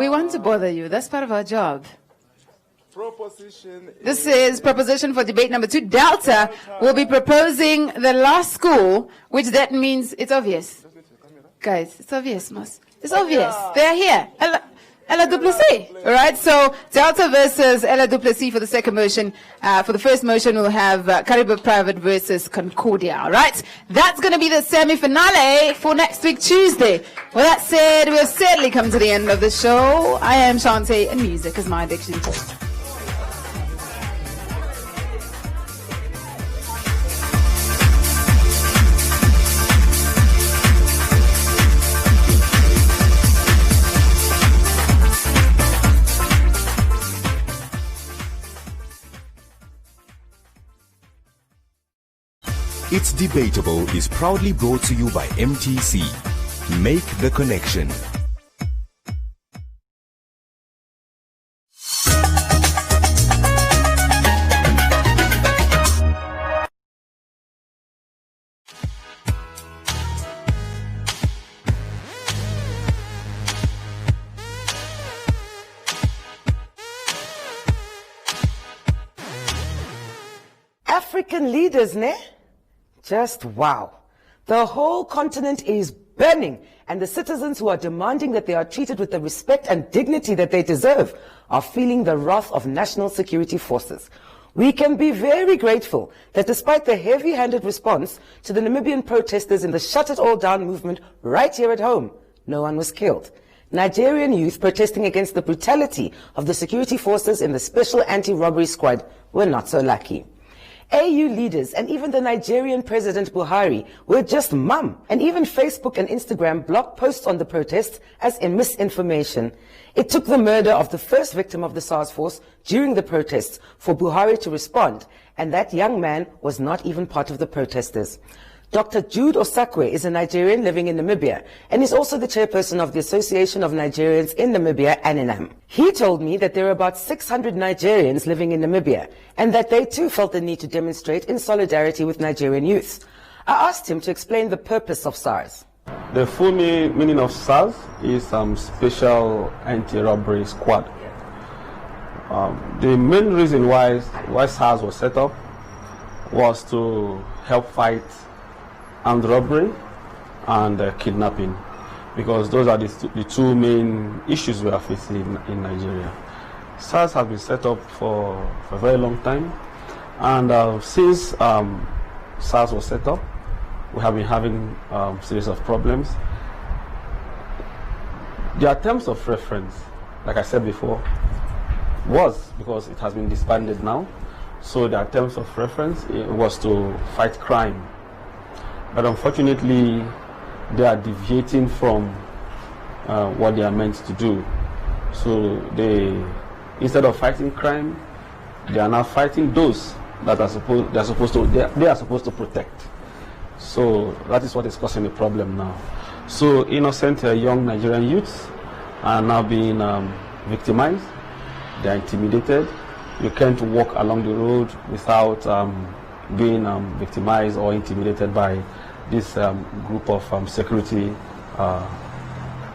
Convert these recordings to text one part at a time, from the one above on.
We want to bother you. That's part of our job. Proposition. This is proposition for debate number 2. Delta will be proposing the last school, which that means it's obvious. Guys, it's obvious, Mas. It's obvious. They're here. Ella du Plessis. All right, so Delta versus Ella du Plessis for the second motion. For the first motion, we'll have Kariba Private versus Concordia. All right, that's going to be the semi-finale for next week, Tuesday. Well, that said, we have sadly come to the end of the show. I am Shantae, and music is my addiction. It's Debatable is proudly brought to you by MTC. Make the connection. African leaders, ne? Just wow. The whole continent is burning, and the citizens who are demanding that they are treated with the respect and dignity that they deserve are feeling the wrath of national security forces. We can be very grateful that despite the heavy-handed response to the Namibian protesters in the Shut It All Down movement right here at home, no one was killed. Nigerian youth protesting against the brutality of the security forces in the Special Anti-Robbery Squad were not so lucky. AU leaders and even the Nigerian President Buhari were just mum, and even Facebook and Instagram blocked posts on the protests as in misinformation. It took the murder of the first victim of the SARS force during the protests for Buhari to respond, and that young man was not even part of the protesters. Dr. Jude Osakwe is a Nigerian living in Namibia and is also the chairperson of the Association of Nigerians in Namibia, ANINAM. He told me that there are about 600 Nigerians living in Namibia and that they too felt the need to demonstrate in solidarity with Nigerian youth. I asked him to explain the purpose of SARS. The full meaning of SARS is Special Anti-Robbery Squad. The main reason why SARS was set up was to help fight armed robbery and kidnapping, because those are the two main issues we are facing in Nigeria. SARS has been set up for a very long time, and since SARS was set up, we have been having a series of problems. Their terms of reference, like I said before, was, because it has been disbanded now, so their terms of reference was to fight crime. But unfortunately, they are deviating from what they are meant to do. So instead of fighting crime, they are now fighting those that they are supposed to protect. So that is what is causing the problem now. So innocent young Nigerian youths are now being victimized. They are intimidated. You can't walk along the road without being victimized or intimidated by this group of security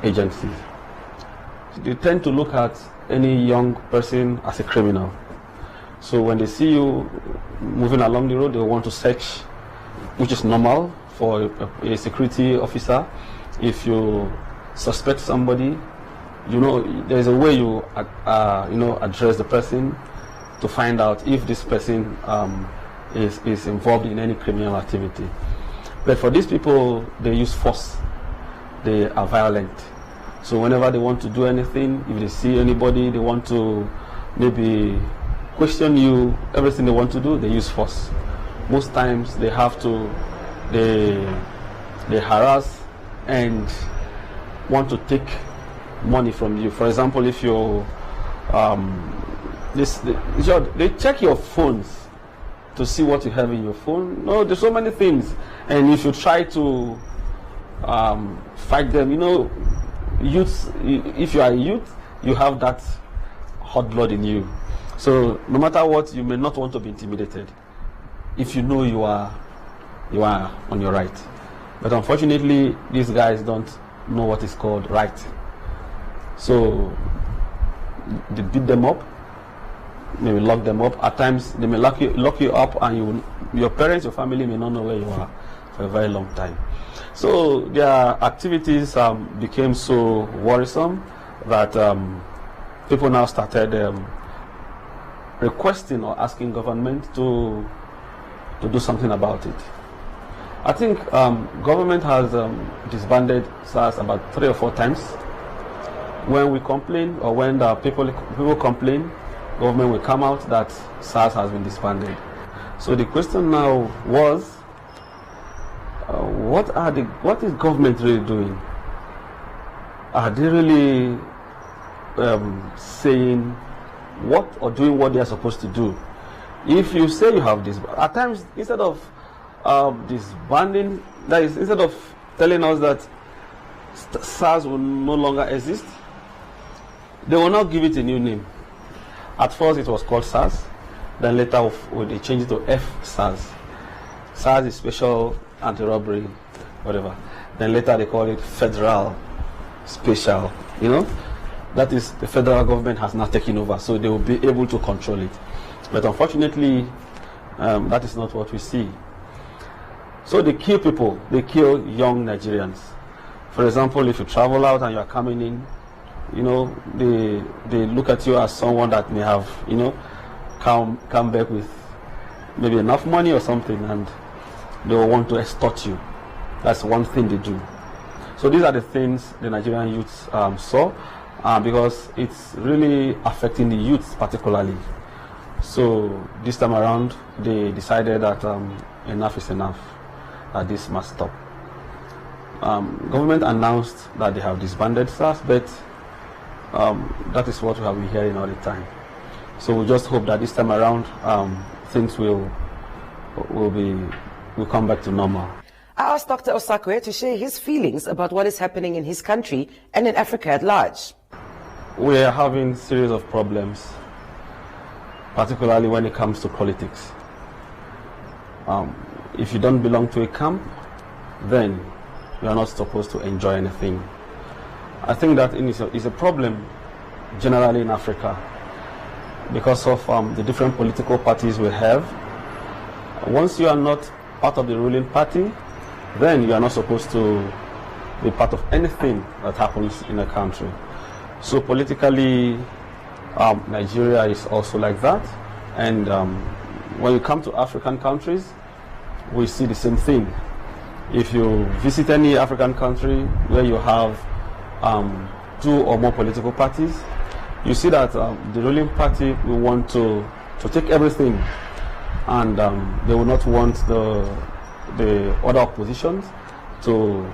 agencies. They tend to look at any young person as a criminal. So when they see you moving along the road, they want to search, which is normal for a security officer. If you suspect somebody, there's a way you address the person to find out if this person is involved in any criminal activity. But for these people, they use force. They are violent. So whenever they want to do anything, if they see anybody, they want to maybe question you, everything they want to do, they use force. Most times they harass and want to take money from you. For example, if they check your phones to see what you have in your phone. No, there's so many things, and if you try to fight them, youths. If you are a youth, you have that hot blood in you. So no matter what, you may not want to be intimidated. If you know you are on your right, but unfortunately, these guys don't know what is called right. So they beat them up, maybe lock them up. At times, they may lock you up, and your parents, your family may not know where you are for a very long time. So their activities became so worrisome that people now started requesting or asking government to do something about it. I think government has disbanded SARS about 3 or 4 times. When we complain, or when the people complain, government will come out that SARS has been disbanded. So the question now was, what is government really doing? Are they really saying what or doing what they are supposed to do? If you say you have this, at times instead of disbanding, that is, instead of telling us that SARS will no longer exist, they will not give it a new name. At first it was called SARS, then later they changed it to F-SARS. SARS is Special Anti-Robbery, whatever. Then later they call it Federal Special, That is, the federal government has now taken over, so they will be able to control it. But unfortunately, that is not what we see. So they kill people, they kill young Nigerians. For example, if you travel out and you are coming in, they look at you as someone that may have, come back with maybe enough money or something, and they will want to extort you. That's one thing they do. So these are the things the Nigerian youths saw, because it's really affecting the youths particularly. So this time around, they decided that enough is enough, that this must stop. Government announced that they have disbanded SARS, but that is what we have been hearing all the time. So we just hope that this time around, things will come back to normal. I asked Dr. Osakwe to share his feelings about what is happening in his country and in Africa at large. We are having a series of problems, particularly when it comes to politics. If you don't belong to a camp, then you are not supposed to enjoy anything. I think that is a problem generally in Africa because of the different political parties we have. Once you are not part of the ruling party, then you are not supposed to be part of anything that happens in a country. So politically, Nigeria is also like that. And when you come to African countries, we see the same thing. If you visit any African country where you have 2 or more political parties, you see that the ruling party will want to take everything, and they will not want the other oppositions to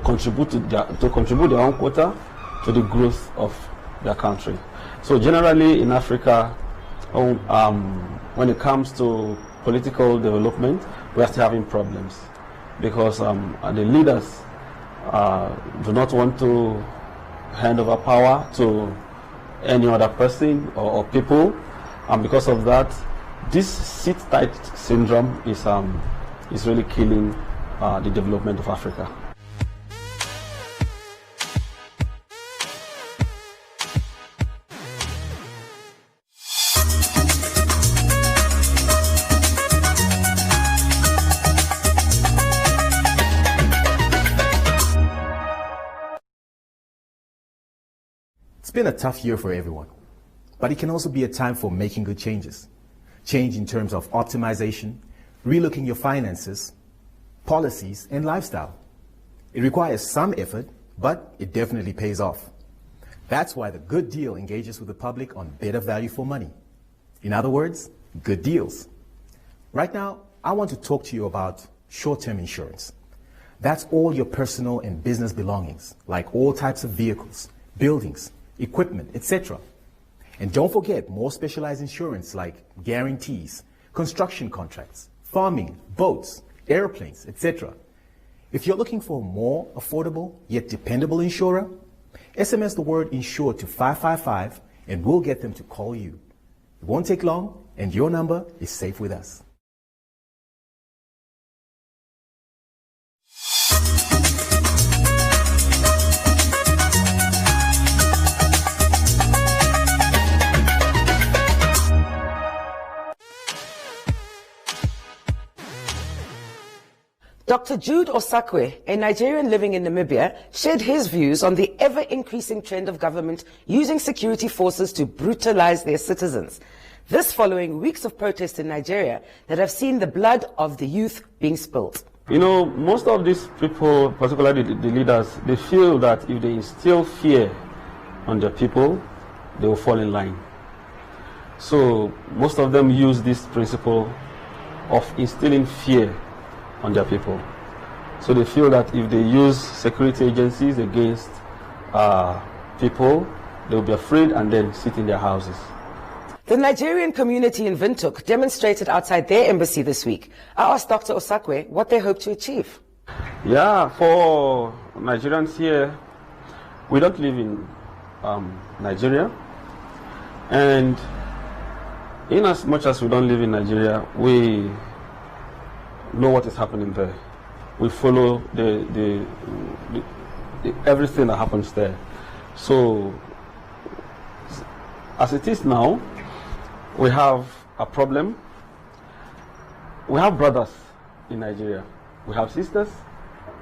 contribute their own quota to the growth of their country. So generally in Africa, when it comes to political development, we are still having problems because the leaders do not want to hand over power to any other person or people, and because of that, this sit-tight syndrome is really killing the development of Africa. It's been a tough year for everyone, but it can also be a time for making good changes. Change in terms of optimization, relooking your finances, policies, and lifestyle. It requires some effort, but it definitely pays off. That's why the Good Deal engages with the public on better value for money. In other words, good deals. Right now, I want to talk to you about short-term insurance. That's all your personal and business belongings, like all types of vehicles, buildings, equipment, etc. And don't forget more specialized insurance like guarantees, construction contracts, farming, boats, airplanes, etc. If you're looking for a more affordable yet dependable insurer, SMS the word insure to 555 and we'll get them to call you. It won't take long and your number is safe with us. Dr. Jude Osakwe, a Nigerian living in Namibia, shared his views on the ever-increasing trend of government using security forces to brutalize their citizens. This following weeks of protests in Nigeria that have seen the blood of the youth being spilled. You know, most of these people, particularly the leaders, they feel that if they instill fear on their people, they will fall in line. So most of them use this principle of instilling fear on their people. So they feel that if they use security agencies against people, they will be afraid and then sit in their houses. The Nigerian community in Windhoek demonstrated outside their embassy this week. I asked Dr. Osakwe what they hope to achieve. Yeah, for Nigerians here, we don't live in Nigeria. And in as much as we don't live in Nigeria, we know what is happening there. We follow the everything that happens there. So, as it is now, we have a problem. We have brothers in Nigeria. We have sisters.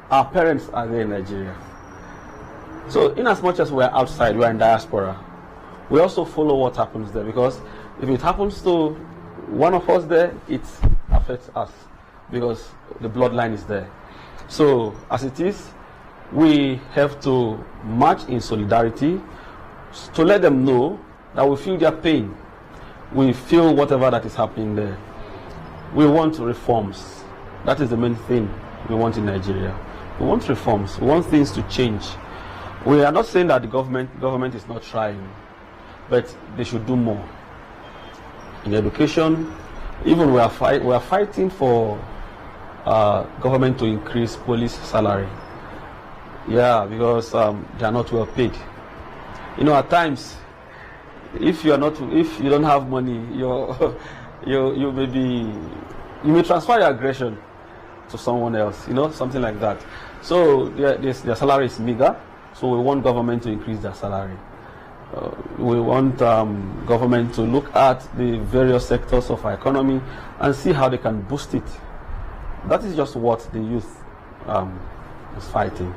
Our parents are there in Nigeria. So in as much as we are outside, we are in diaspora, we also follow what happens there, because if it happens to one of us there, it affects us because the bloodline is there. So as it is, we have to march in solidarity to let them know that we feel their pain. We feel whatever that is happening there. We want reforms. That is the main thing we want in Nigeria. We want reforms. We want things to change. We are not saying that the government is not trying, but they should do more. In education, even we are fighting for government to increase police salary. Yeah, because they are not well paid. You know, at times, if you don't have money, you may transfer your aggression to someone else, you know, something like that. So their salary is meager, so we want government to increase their salary. We want government to look at the various sectors of our economy and see how they can boost it. That is just what the youth is fighting.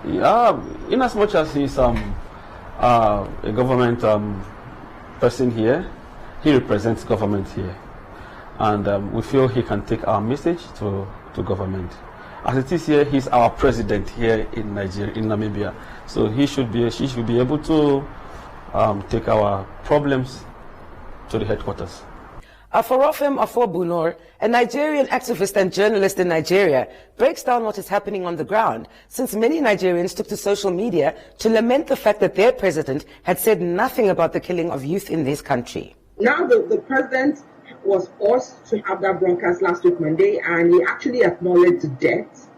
Yeah, in as much as he's a government person here, he represents government here, and we feel he can take our message to government. As it is here, he's our president here in Nigeria, in Namibia, so she should be able to take our problems to the headquarters. Aforofem Afobunor, a Nigerian activist and journalist in Nigeria, breaks down what is happening on the ground, since many Nigerians took to social media to lament the fact that their president had said nothing about the killing of youth in this country. Now the president was forced to have that broadcast last week Monday, and he actually acknowledged the death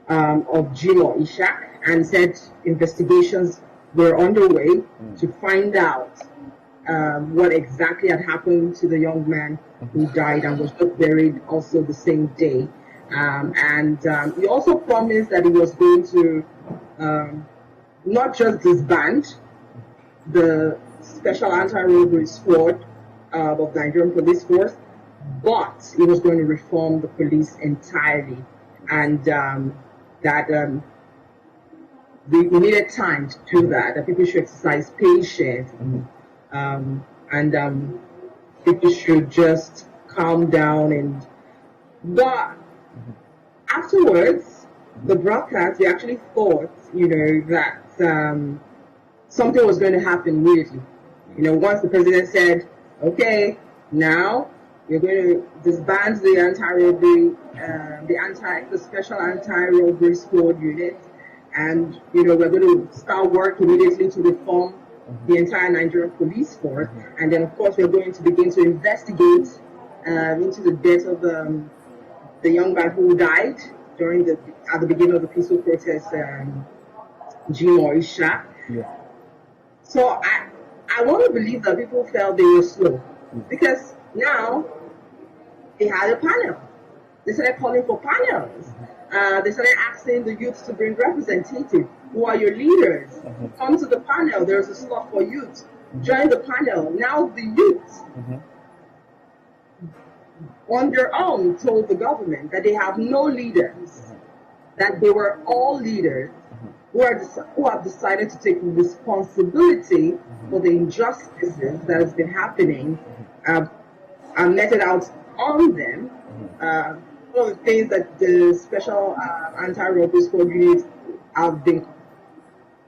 of Jimoh Ishaq and said investigations were underway to find out what exactly had happened to the young man who died and was just buried also the same day. He also promised that he was going to not just disband the Special Anti-Robbery Squad of the Nigerian Police Force, but he was going to reform the police entirely, and that we needed time to do that people should exercise patience. People should just calm down. But afterwards, the broadcast, we actually thought, that something was going to happen immediately. Once the president said, okay, now we're going to disband the anti-robbery, the Special Anti-Robbery Squad unit, and we're going to start work immediately to reform the entire Nigerian police force, and then of course we're going to begin to investigate into the death of the young man who died at the beginning of the peaceful protest, Jimoh Ishaq. Yeah. So I want to believe that people felt they were slow, because now they had a panel. They started calling for panels. They started asking the youth to bring representatives. Who are your leaders? Come to the panel. There's a slot for youth. Join the panel. Now the youth, on their own told the government that they have no leaders, that they were all leaders who have decided to take responsibility for the injustices that has been happening and meted out on them. One of the things that the special anti-robbery squad units have been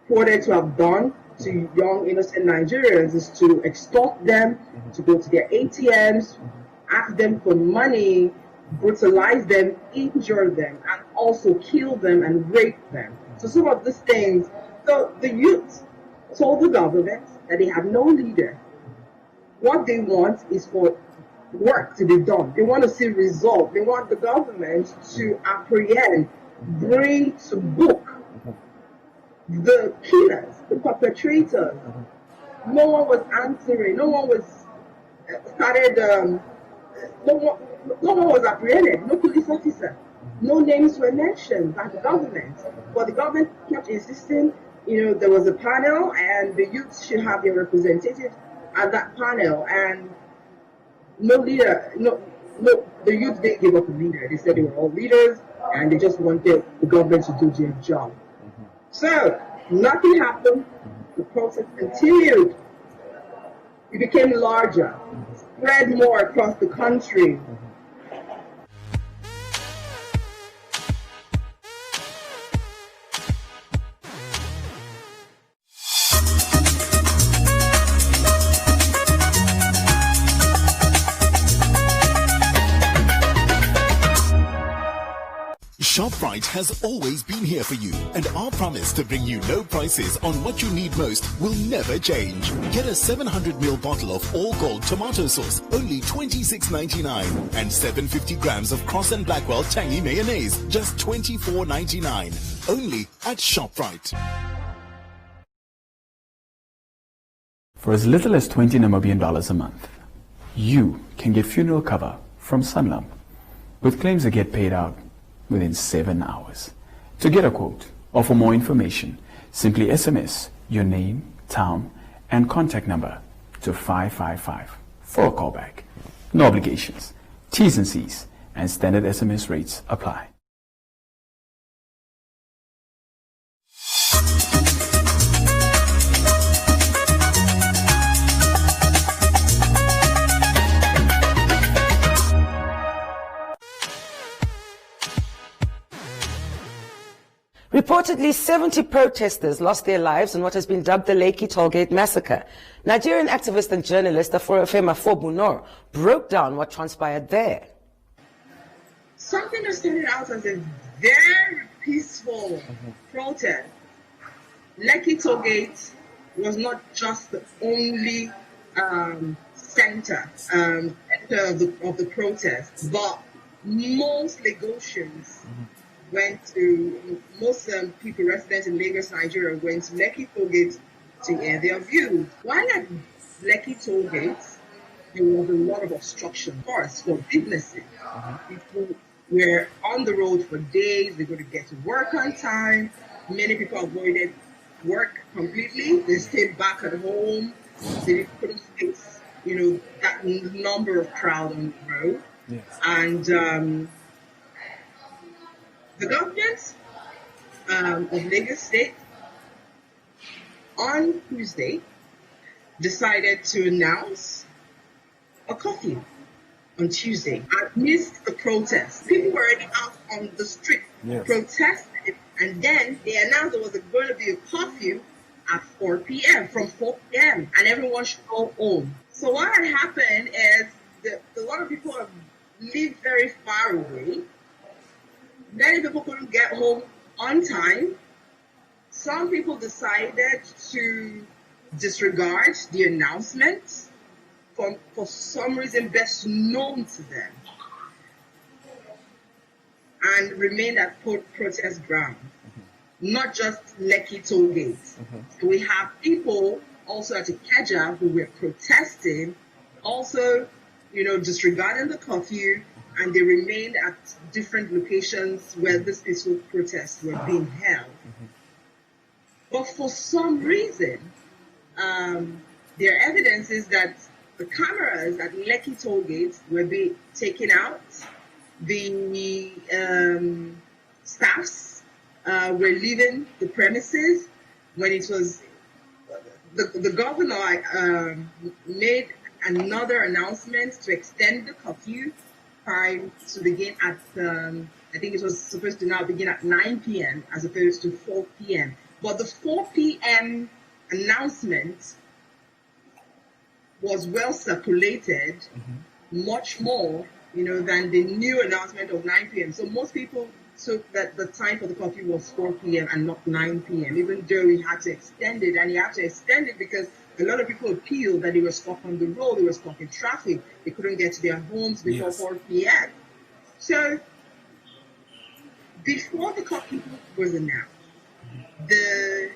quoted to have done to young innocent Nigerians is to extort them, to go to their ATMs, ask them for money, brutalize them, injure them, and also kill them and rape them. So some of these things, so the youth told the government that they have no leader. What they want is for work to be done. They want to see results. They want the government to apprehend, bring to book the killers, the perpetrators. No one was answering. No one was no one was apprehended. No police officer. No names were mentioned by the government. But the government kept insisting, there was a panel and the youth should have their representative at that panel. And no leader, the youth didn't give up a leader. They said they were all leaders and they just wanted the government to do their job. So, nothing happened. The process continued. It became larger, spread more across the country. ShopRite has always been here for you, and our promise to bring you low prices on what you need most will never change. Get a 700ml bottle of All Gold tomato sauce, only $26.99, and 750 grams of Cross and Blackwell tangy mayonnaise, just $24.99. Only at ShopRite. For as little as 20 Namibian dollars a month, you can get funeral cover from Sanlam, with claims that get paid out within 7 hours. To get a quote or for more information, simply SMS your name, town, and contact number to 555 for a callback. No obligations. T's and C's and standard SMS rates apply. Reportedly, 70 protesters lost their lives in what has been dubbed the Lekki Tollgate Massacre. Nigerian activist and journalist Afofema Fobunor broke down what transpired there. Something that started out as a very peaceful protest. Lekki Tollgate was not just the only center of the protest, but most Lagosians most people residents in Lagos, Nigeria, went to Lekki Tollgate to air their views. While at Lekki Tollgate, there was a lot of obstruction, of course, for businesses. People were on the road for days. They couldn't get to work on time. Many people avoided work completely. They stayed back at home. They couldn't face, that number of crowd on the road. Yes. And the government of Lagos State on Tuesday decided to announce a curfew on Tuesday amidst the protest. People were already out on the street protesting, and then they announced there was going to be a curfew at 4 p.m. from 4 p.m. and everyone should go home. So what had happened is a lot of people have lived very far away. Many people couldn't get home on time. Some people decided to disregard the announcement for some reason best known to them and remained at protest ground, not just Lekki Tollgate. So we have people also at Ikeja who were protesting, also, disregarding the curfew, and they remained at different locations where this peaceful protests were being held. But for some reason, their evidence is that the cameras at Lekki toll gates were being taken out. The staffs were leaving the premises when it was the governor made another announcement to extend the curfew time to begin at I think it was supposed to now begin at 9 p.m. as opposed to 4 p.m. But the 4 p.m. announcement was well circulated, much more, than the new announcement of 9 p.m. So most people took that the time for the curfew was 4 p.m. and not 9 p.m., even though he had to extend it. And he had to extend it because a lot of people appealed that they were stuck on the road, they were stuck in traffic, they couldn't get to their homes before 4 p.m. So before the curfew was announced, the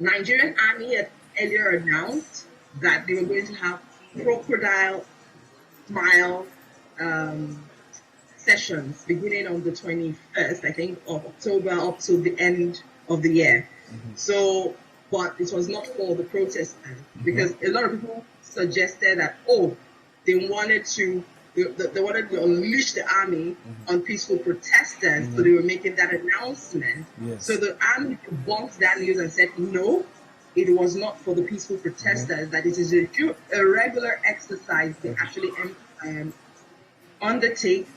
Nigerian army had earlier announced that they were going to have crocodile smile sessions beginning on the 21st, I think, of October up to the end of the year. So, but it was not for the protesters because a lot of people suggested that, they wanted to unleash the army on peaceful protesters, so they were making that announcement. So the army debunked that news and said, no, it was not for the peaceful protesters, that it is a regular exercise they actually undertake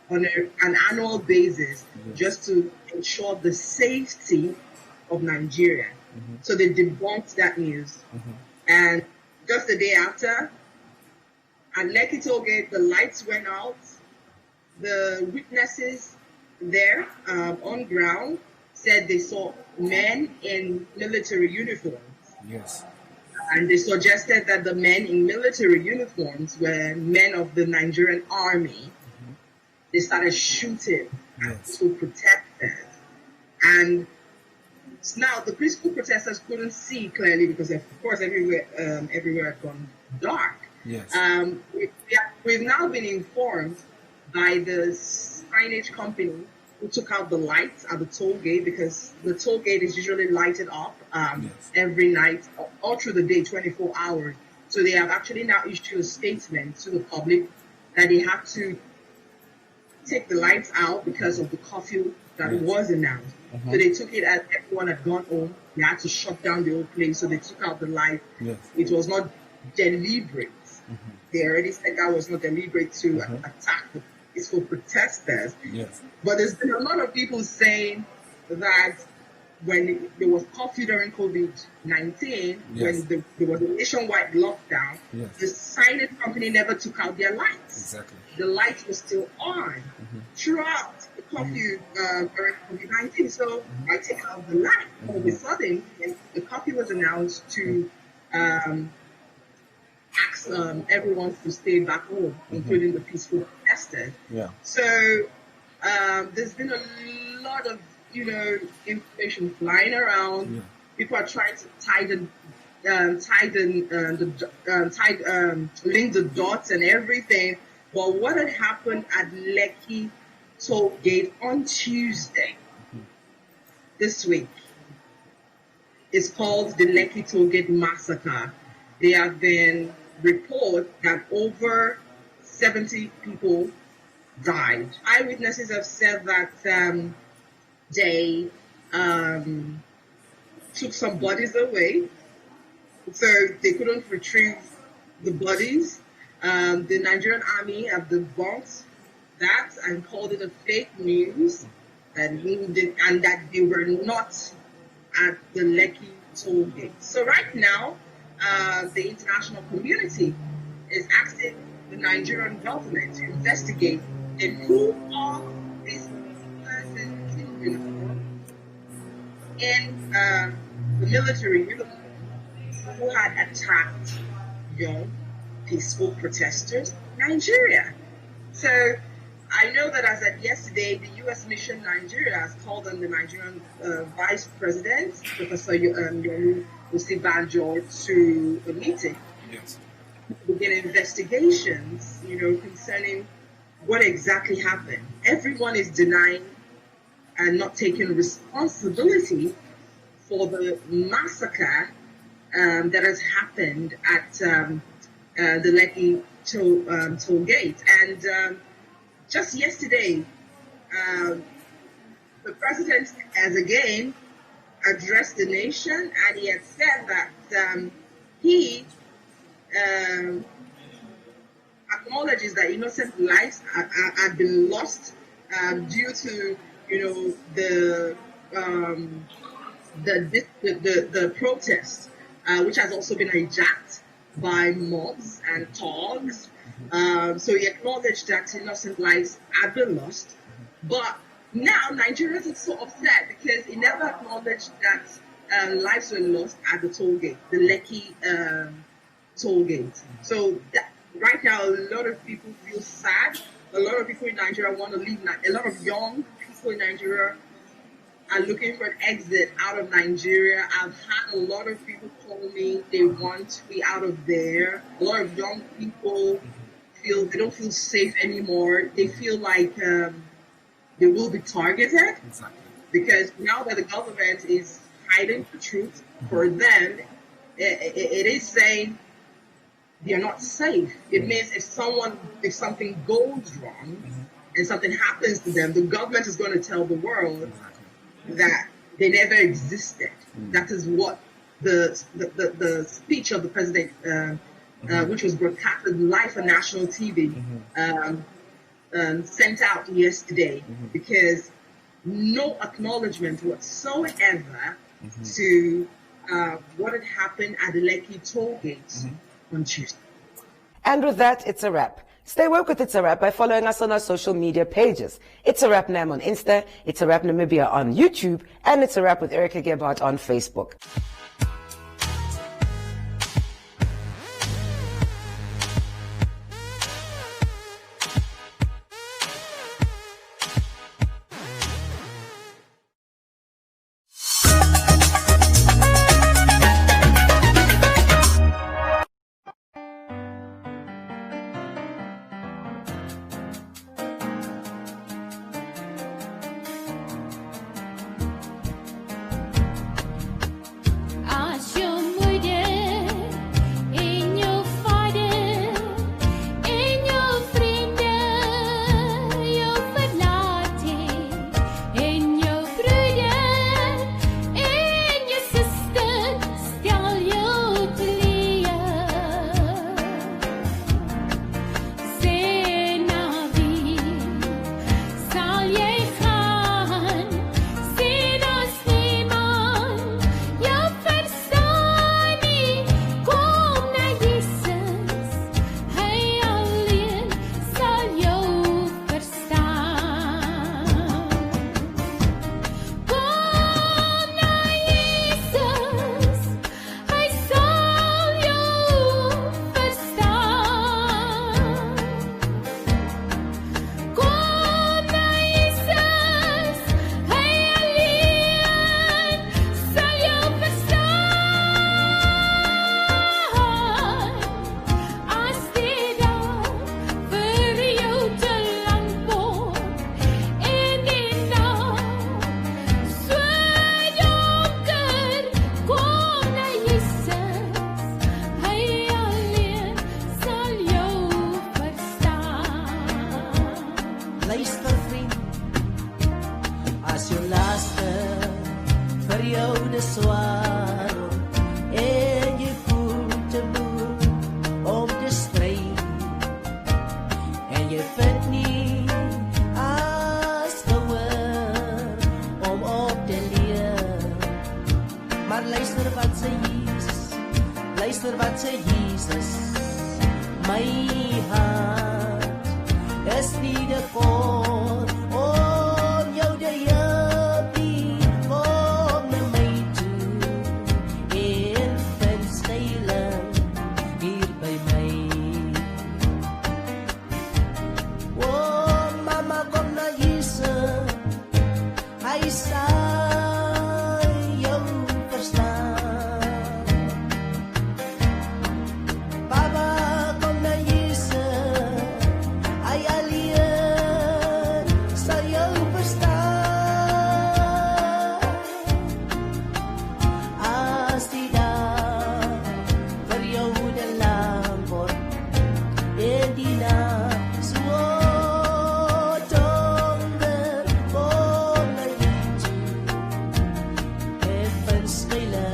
on an annual basis just to ensure the safety of Nigeria. So they debunked that news. And just the day after, at Lekki toll gate, the lights went out. The witnesses there on ground said they saw men in military uniforms. And they suggested that the men in military uniforms were men of the Nigerian army. They started shooting at peaceful protesters. And now the peaceful protesters couldn't see clearly because, of course, everywhere had gone dark. We've now been informed by the signage company who took out the lights at the toll gate, because the toll gate is usually lighted up every night, all through the day, 24 hours. So they have actually now issued a statement to the public that they have to take the lights out because of the curfew that was announced. So they took it as everyone had gone home. They had to shut down the whole place, so they took out the lights. It was not deliberate. They already said that was not deliberate to attack the peaceful protesters. But there's been a lot of people saying that when there was curfew during COVID-19, when there was a nationwide lockdown, the signage company never took out their lights. The lights were still on throughout the curfew during COVID-19. So I take out the light. All of a sudden, when the curfew was announced to ask everyone to stay back home, including the peaceful protesters. So there's been a lot of information flying around. People are trying to link the dots and everything. But what had happened at Lekki toll gate on Tuesday this week is called the Lekki toll gate massacre. There have been reports that over 70 people died. Eyewitnesses have said that they took some bodies away, so they couldn't retrieve the bodies. The Nigerian army have debunked that and called it a fake news, and that they were not at the Lekki toll gate. So right now, the international community is asking the Nigerian government to investigate and who are these persons in uniform, in the military uniform, who had attacked young, peaceful protesters in Nigeria. So I know that as of yesterday, the U.S. mission Nigeria has called on the Nigerian Vice President, Professor Yomi Osinbajo, to a meeting. Begin investigations, concerning what exactly happened. Everyone is denying and not taking responsibility for the massacre that has happened at the Lekki toll gate. And just yesterday, the president has again addressed the nation, and he had said that he acknowledges that innocent lives have been lost due to, the protest, which has also been hijacked by mobs and thugs. So he acknowledged that innocent lives have been lost, but now Nigerians are so upset because he never acknowledged that lives were lost at the toll gate, the Lekki toll gate. So right now, a lot of people feel sad. A lot of people in Nigeria want to leave. A lot of young people in Nigeria are looking for an exit out of Nigeria. I've had a lot of people call me. They want to be out of there. A lot of young people feel they don't feel safe anymore. They feel like they will be targeted. Exactly. Because now that the government is hiding the truth, for them, it is saying they're not safe. It means if something goes wrong and something happens to them, the government is going to tell the world that they never existed. That is what the speech of the president, which was broadcasted live on national TV, sent out yesterday, because no acknowledgement whatsoever to what had happened at the Lekki toll gate on Tuesday. And with that, it's a wrap. Stay woke with It's a Wrap by following us on our social media pages. It's a Wrap Nam on Insta, It's a Wrap Namibia on YouTube, and It's a Wrap with Erica Gebhardt on Facebook. Baba kom na Jesus, ay alien. spelen.